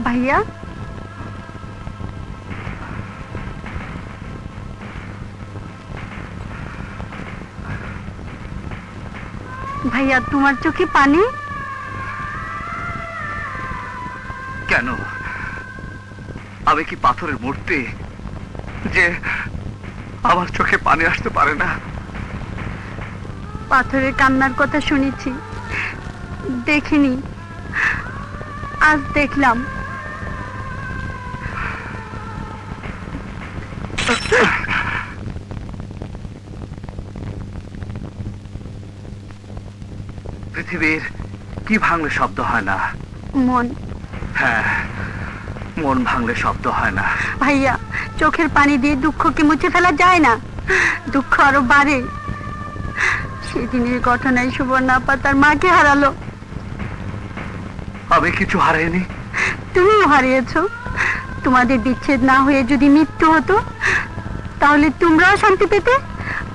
ভাইয়া, ভাইয়া তোমার চোখে পানি কেন? আমি কি পাথরের মূর্তি যে আমার চোখে পানি আসতে পারে না? পাথরের কান্নার কথা শুনেছি, দেখিনি, আজ দেখলাম। পৃথিবীর কি ভাঙলে শব্দ হয় না? মন। হ্যাঁ, মন ভাঙলে শব্দ হয় না। ভাইয়া, চোখের পানি দিয়ে দুঃখকে মুছে ফেলা যায় না, দুঃখ আরো বাড়ে। সেদিনের ঘটনায় সুবর্ণা আপা তার মাকে হারালো। আমি কিছু হারাইনি। তুমিও হারিয়েছো। তোমাদের বিচ্ছেদ না হয়ে যদি মৃত্যু হতো, তাহলে তোমরাও শান্তি পেতে,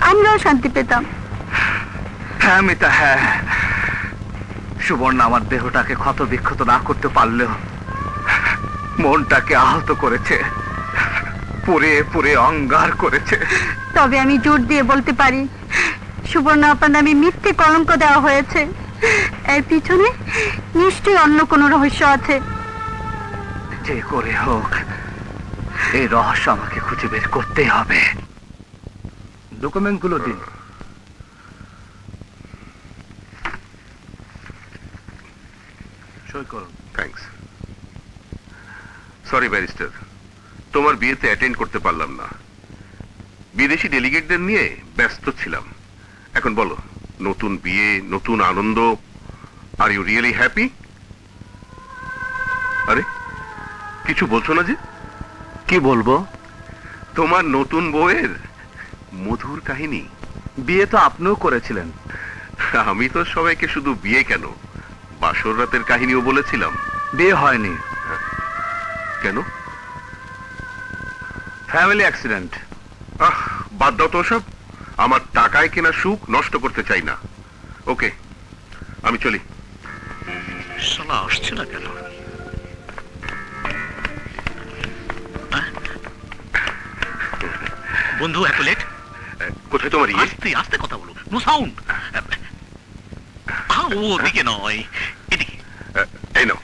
আমরাও শান্তি পেতাম। হ্যাঁ মিতা, হ্যাঁ, সুবর্ণা আমার দেহটাকে ক্ষত বিক্ষত না করতে পারলেও মনটাকে আহত করেছে, পুড়ে পুড়ে অঙ্গার করেছে। তবে আমি জোর দিয়ে বলতে পারি, সুবর্ণা আপার নামে মিথ্যে কলঙ্ক দেওয়া হয়েছে। এর পিছনে নিশ্চয়ই অন্য কোনো রহস্য আছে। যে করে হোক এই রহস্য আমাকে খুঁজে বের করতেই হবে। ডকুমেন্টগুলো দিন। সই করুন। থ্যাঙ্কস। সরি ব্যারিস্টার, তোমার বিয়েতে অ্যাটেন্ড করতে পারলাম না, বিদেশি ডেলিগেটদের নিয়ে ব্যস্ত ছিলাম। এখন বলো, নতুন বিয়ে, নতুন আনন্দ, আর ইউ রিয়েলি হ্যাপি? আরে কিছু বলছো না যে? কি বলবো? তোমার নতুন বউয়ের মধুর কাহিনী। বিয়ে তো আপনিও করেছিলেন। আমি তো সবাইকে শুধু বিয়ে কেন, বাসর রাতের কাহিনীও বলেছিলাম। বিয়ে হয়নি। কেন? Family accident. বাদ দাও তো সব, আমার টাকায় কেনা সুখ নষ্ট করতে চাই না। ওকে, আমি চলি। শালা আসছে না কেন? বন্ধু, এত লেট? কোথায় তোমার ইয়ে? আস্তে আস্তে কথা বলো, নো সাউন্ড। ওদিকে নয়, এদিকে। এই নাও।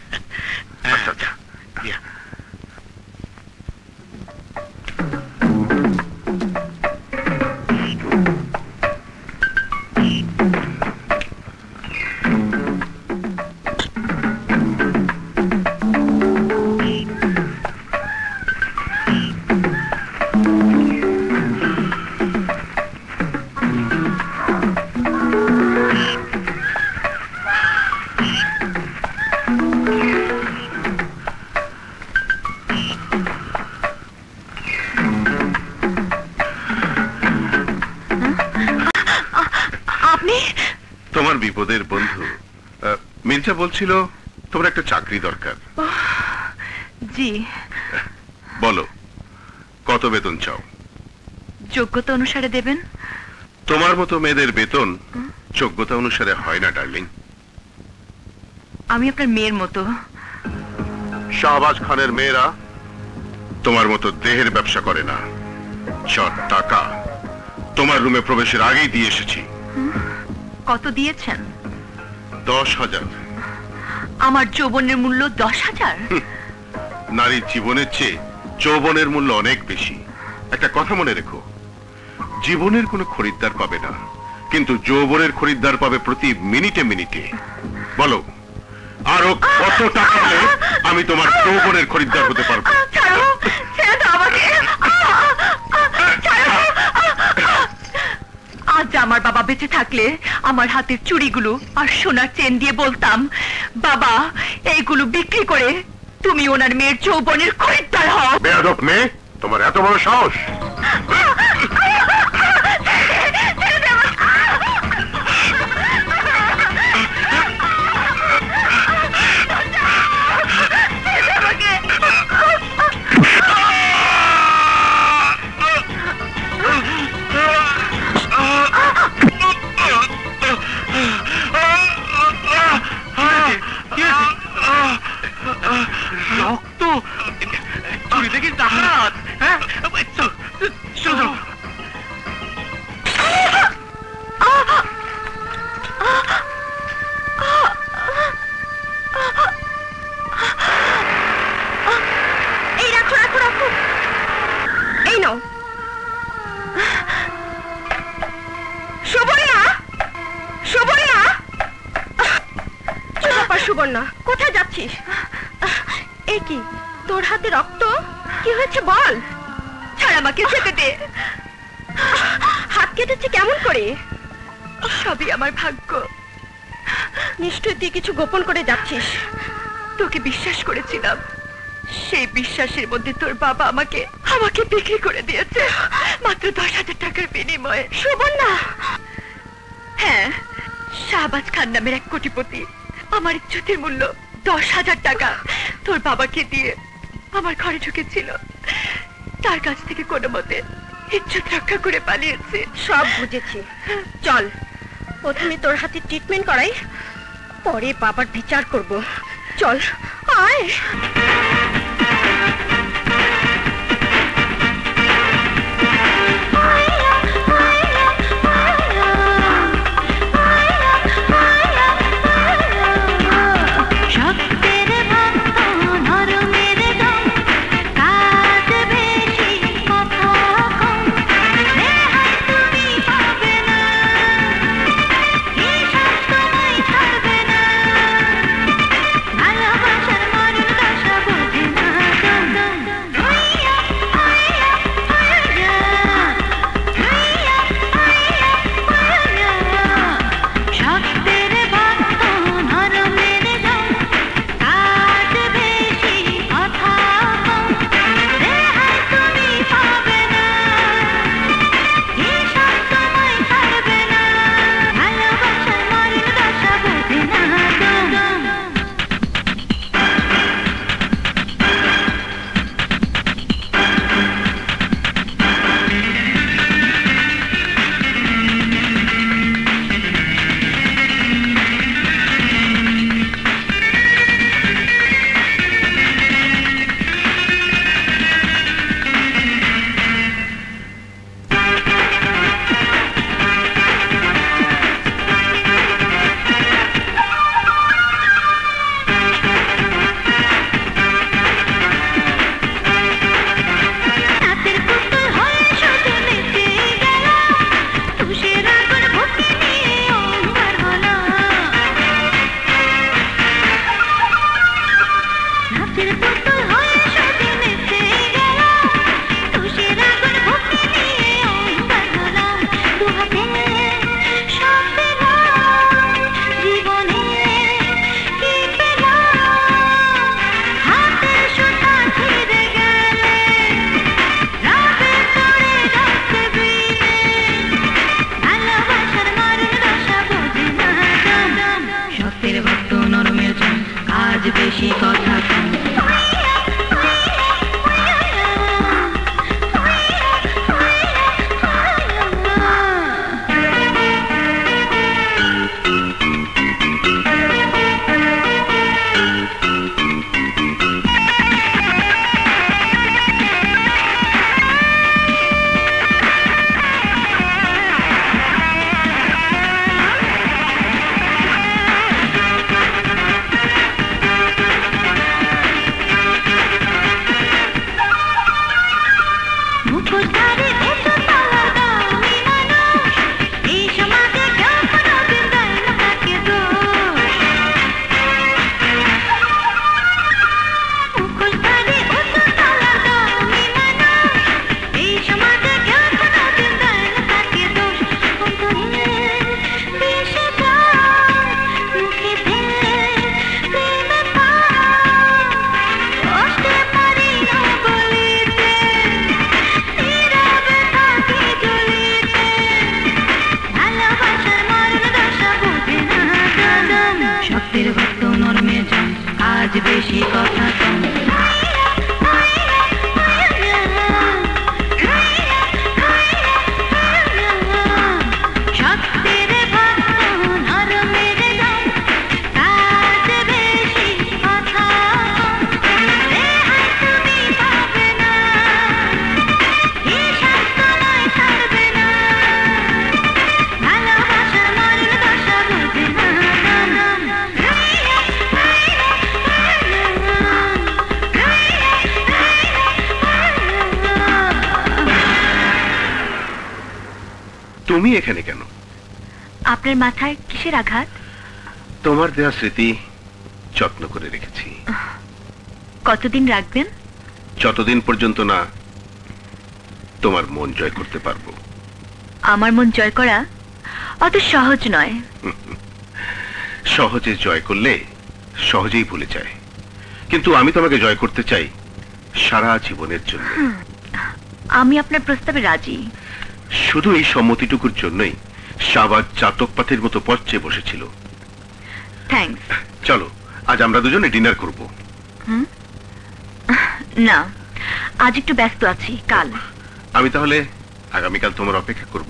আচ্ছা আচ্ছা। তোমার বিপদের বন্ধু মির্জা বলছিল তোমার একটা চাকরি দরকার। জি। বলো, কত বেতন চাও? যোগ্যতা অনুসারে দেবেন। তোমার মতো মেয়েদের বেতন যোগ্যতা অনুসারে হয় না ডার্লিং। আমি আপনার মেয়ের মতো। শাহবাজ খানের মেয়েরা তোমার মতো দেহের ব্যবসা করে না। যা টাকা তোমার রুমে প্রবেশের আগেই দিয়ে এসেছি। কত দিয়েছেন? 10,000। আমার যৌবনের মূল্য 10,000? নারীর জীবনের চেয়ে যৌবনের মূল্য অনেক বেশি। একটা কথা মনে রেখো, জীবনের কোনো খরিদ্দার পাবে না, কিন্তু যৌবনের খরিদ্দার পাবে প্রতি মিনিটে মিনিটে। বলো, আরো কত টাকা হলে আমি তোমার যৌবনের খরিদ্দার হতে পারবো? আজ আমার বাবা বেঁচে থাকলে আমার হাতের চুড়িগুলো আর সোনার চেন দিয়ে বলতাম, বাবা এইগুলো বিক্রি করে তুমি ওনার মেয়ের যৌবনের খরিদ্দার হও। বেয়াদব মেয়ে, তোমার এত বড় সাহস! রক্ত কোথায় যাচ্ছিস? এই কি তোর হাতে রক্ত? কি হয়েছে বল। ছাড় আমাকে, যেতে দে। হাত কেটেছে কেমন করে? সবই আমার ভাগ্য। নিশ্চয় তুই কিছু গোপন করে যাচ্ছিস। তোকে বিশ্বাস করেছিলাম, সেই বিশ্বাসের মধ্যে তোর বাবা আমাকে বিক্রি করে দিয়েছে মাত্র 10,000 টাকার বিনিময়ে। সুবর্ণা? হ্যাঁ, শাহবাজ খান নামের এক কোটিপতি আমার ইজ্জতের মূল্য 10,000 টাকা তোর বাবাকে দিয়ে আমার ঘরে ঢুকেছিল। তার কাছ থেকে কোনো মতে ইজ্জত রক্ষা করে পালিয়েছে। সব বুঝেছি, চল প্রথমে তোর হাতে ট্রিটমেন্ট করাই, পরে বাবার বিচার করব। চল আয়। তুমি এখানে কেন? আপনার মাথায় কিসের আঘাত? তোমার দেয়া স্মৃতি যত্ন করে রেখেছি। কতদিন রাখবেন? যতদিন পর্যন্ত না তোমার মন জয় করতে পারবো। আমার মন জয় করা অত সহজ নয়। সহজে জয় করলে সহজেই ভুলে যায়, কিন্তু আমি তোমাকে জয় করতে চাই সারা জীবনের জন্য। আমি আপনার প্রস্তাবে রাজি। শুধু এই সম্মতিটুকুর জন্যই শাহবাজ চাতক মতো পথ চেয়ে বসেছিল। থ্যাঙ্কস। চলো আজ আমরা দুজনে ডিনার করব। না, আজ একটু ব্যস্ত আছি, কাল। আমি তাহলে আগামীকাল তোমার অপেক্ষা করব।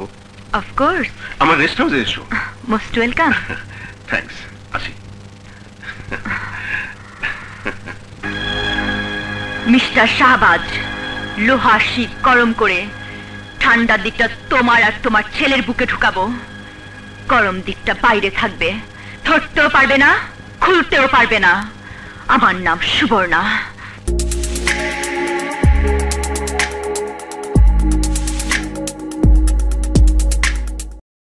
Of course. আমার রেস্ট হাউসে এসো। Most welcome. থ্যাঙ্কস, আসি। মিস্টার শাহবাজ, লোহার শিক গরম করে ঠান্ডার দিকটা তোমার আর তোমার ছেলের বুকে ঢুকাবো। গরম দিকটা বাইরে থাকবে, ধরতেও পারবে না, খুলতেও পারবে না। আমার নাম সুবর্ণা।